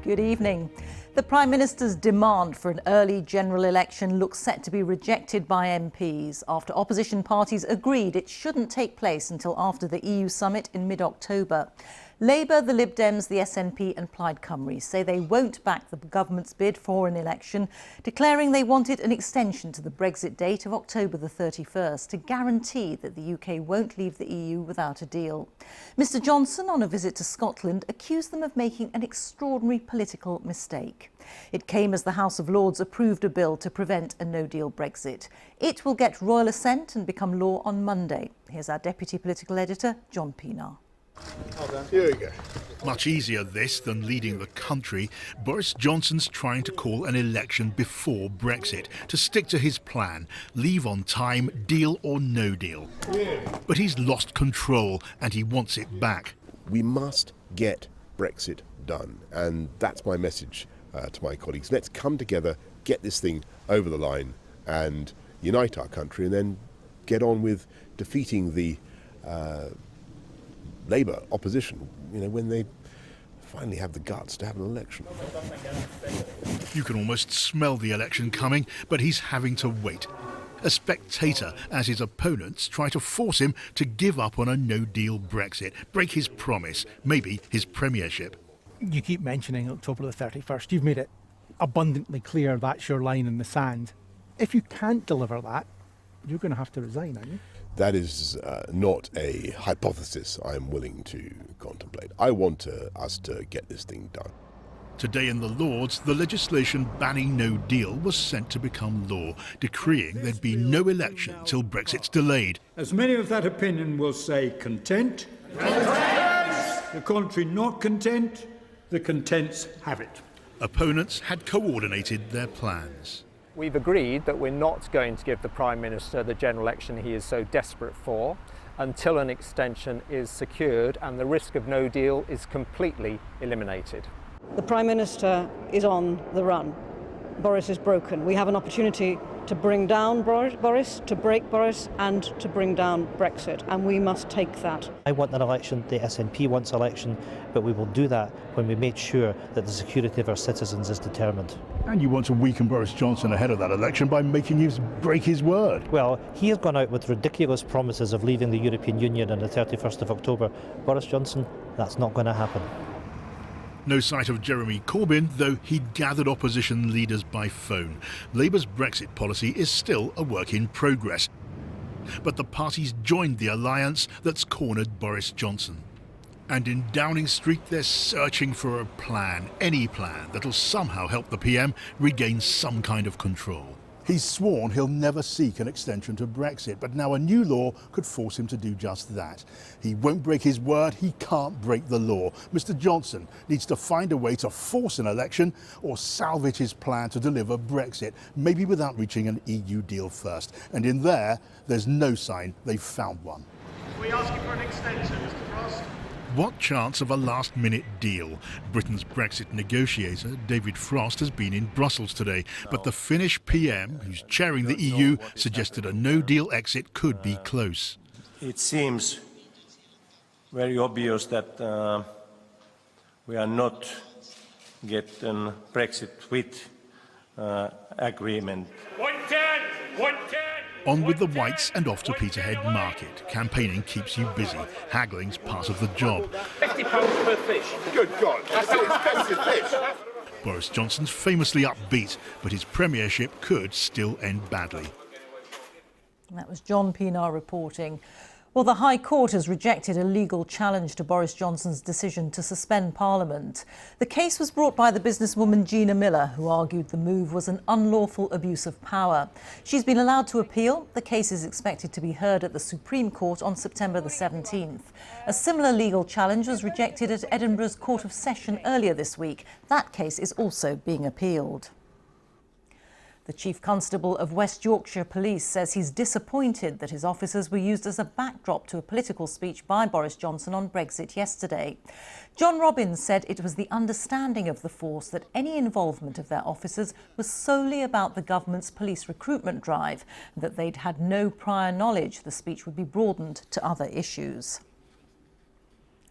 Good evening. The Prime Minister's demand for an early general election looks set to be rejected by MPs after opposition parties agreed it shouldn't take place until after the EU summit in mid-October. Labour, the Lib Dems, the SNP and Plaid Cymru say they won't back the government's bid for an election, declaring they wanted an extension to the Brexit date of October the 31st to guarantee that the UK won't leave the EU without a deal. Mr Johnson, on a visit to Scotland, accused them of making an extraordinary political mistake. It came as the House of Lords approved a bill to prevent a no-deal Brexit. It will get royal assent and become law on Monday. Here's our Deputy Political Editor, John Pienaar. Here we go. Much easier this than leading the country. Boris Johnson's trying to call an election before Brexit to stick to his plan, leave on time, deal or no deal. But he's lost control and he wants it back. We must get Brexit done, and that's my message to my colleagues. Let's come together, get this thing over the line and unite our country, and then get on with defeating the Labour opposition, when they finally have the guts to have an election. You can almost smell the election coming, but he's having to wait. A spectator as his opponents try to force him to give up on a no-deal Brexit, break his promise, maybe his premiership. You keep mentioning October the 31st. You've made it abundantly clear that's your line in the sand. If you can't deliver that, you're going to have to resign, aren't you? That is not a hypothesis I'm willing to contemplate. I want us to get this thing done. Today in the Lords, the legislation banning no deal was sent to become law, decreeing there'd be no election till Brexit's delayed. As many of that opinion will say content. The contrary not content, the contents have it. Opponents had coordinated their plans. We've agreed that we're not going to give the Prime Minister the general election he is so desperate for until an extension is secured and the risk of no deal is completely eliminated. The Prime Minister is on the run. Boris is broken. We have an opportunity to bring down Boris, to break Boris and to bring down Brexit, and we must take that. I want an election, the SNP wants election, but we will do that when we make sure that the security of our citizens is determined. And you want to weaken Boris Johnson ahead of that election by making him break his word. Well, he has gone out with ridiculous promises of leaving the European Union on the 31st of October. Boris Johnson, that's not going to happen. No sight of Jeremy Corbyn, though he'd gathered opposition leaders by phone. Labour's Brexit policy is still a work in progress. But the parties joined the alliance that's cornered Boris Johnson. And in Downing Street, they're searching for a plan, any plan, that'll somehow help the PM regain some kind of control. He's sworn he'll never seek an extension to Brexit, but now a new law could force him to do just that. He won't break his word, he can't break the law. Mr Johnson needs to find a way to force an election or salvage his plan to deliver Brexit, maybe without reaching an EU deal first. And in there's no sign they've found one. We asking for an extension, Mr Frost? What chance of a last-minute deal? Britain's Brexit negotiator, David Frost, has been in Brussels today, but the Finnish PM, who's chairing the EU, suggested a no-deal exit could be close. It seems very obvious that we are not getting Brexit with agreement. 110! 110! On with the whites and off to Peterhead Market. Campaigning keeps you busy. Haggling's part of the job. £50 per fish. Good God, that's an expensive fish. Boris Johnson's famously upbeat, but his premiership could still end badly. That was John Pienaar reporting. Well, the High Court has rejected a legal challenge to Boris Johnson's decision to suspend Parliament. The case was brought by the businesswoman Gina Miller, who argued the move was an unlawful abuse of power. She's been allowed to appeal. The case is expected to be heard at the Supreme Court on September the 17th. A similar legal challenge was rejected at Edinburgh's Court of Session earlier this week. That case is also being appealed. The Chief Constable of West Yorkshire Police says he's disappointed that his officers were used as a backdrop to a political speech by Boris Johnson on Brexit yesterday. John Robbins said it was the understanding of the force that any involvement of their officers was solely about the government's police recruitment drive, and that they'd had no prior knowledge the speech would be broadened to other issues.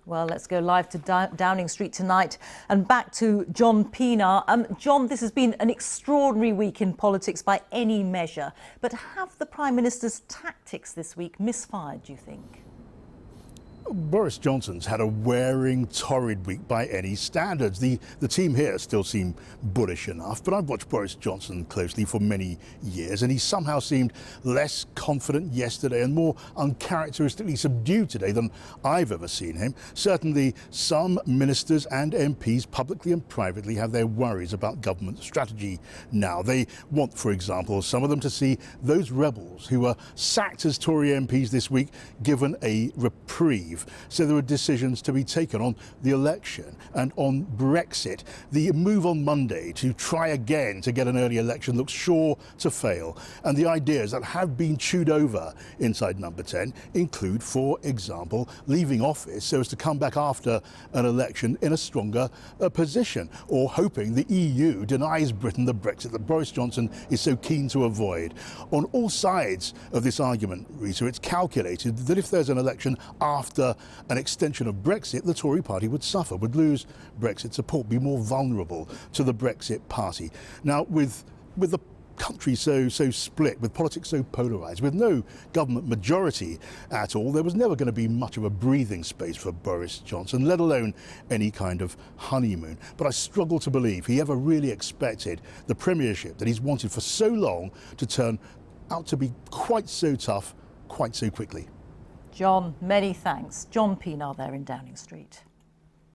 Well, let's go live to Downing Street tonight and back to John Pienaar. John, this has been an extraordinary week in politics by any measure. But have the Prime Minister's tactics this week misfired, do you think? Boris Johnson's had a wearing, torrid week by any standards. The team here still seem bullish enough, but I've watched Boris Johnson closely for many years, and he somehow seemed less confident yesterday and more uncharacteristically subdued today than I've ever seen him. Certainly, some ministers and MPs, publicly and privately, have their worries about government strategy now. They want, for example, some of them to see those rebels who were sacked as Tory MPs this week given a reprieve. So there are decisions to be taken on the election and on Brexit. The move on Monday to try again to get an early election looks sure to fail. And the ideas that have been chewed over inside Number 10 include, for example, leaving office so as to come back after an election in a stronger position, or hoping the EU denies Britain the Brexit that Boris Johnson is so keen to avoid. On all sides of this argument, Rita, it's calculated that if there's an election after an extension of Brexit, the Tory party would suffer, would lose Brexit support, be more vulnerable to the Brexit party. Now, with the country so split, with politics so polarised, with no government majority at all, there was never going to be much of a breathing space for Boris Johnson, let alone any kind of honeymoon. But I struggle to believe he ever really expected the premiership that he's wanted for so long to turn out to be quite so tough, quite so quickly. John, many thanks. John Pienaar there in Downing Street.